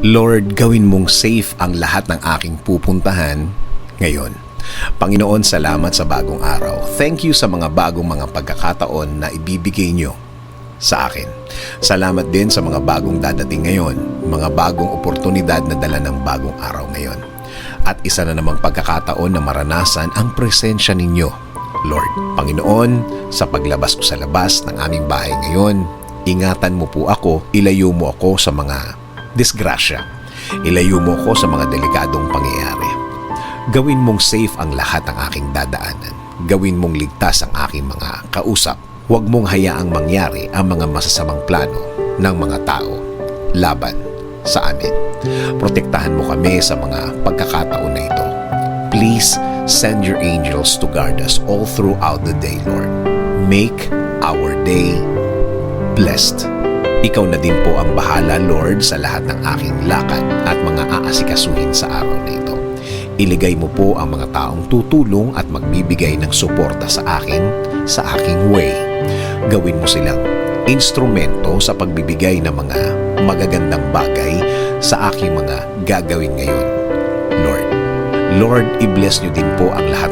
Lord, gawin mong safe ang lahat ng aking pupuntahan ngayon. Panginoon, salamat sa bagong araw. Thank you sa mga bagong mga pagkakataon na ibibigay nyo sa akin. Salamat din sa mga bagong dadating ngayon, mga bagong oportunidad na dala ng bagong araw ngayon. At isa na namang pagkakataon na maranasan ang presensya ninyo, Lord. Panginoon, sa paglabas ko sa labas ng aming bahay ngayon, ingatan mo po ako, ilayo mo ako sa mga disgrasya. Ilayo mo ako sa mga delikadong pangyayari. Gawin mong safe ang lahat ng aking dadaanan. Gawin mong ligtas ang aking mga kausap. Huwag mong hayaang mangyari ang mga masasamang plano ng mga tao laban sa amin. Protektahan mo kami sa mga pagkakataon na ito. Please send your angels to guard us all throughout the day, Lord. Make our day blessed. Ikaw na din po ang bahala, Lord, sa lahat ng aking lakad at mga aasikasuhin sa araw na ito. Iligay mo po ang mga taong tutulong at magbibigay ng suporta sa akin, sa aking way. Gawin mo silang instrumento sa pagbibigay ng mga magagandang bagay sa aking mga gagawin ngayon, Lord. Lord, i-bless niyo din po ang lahat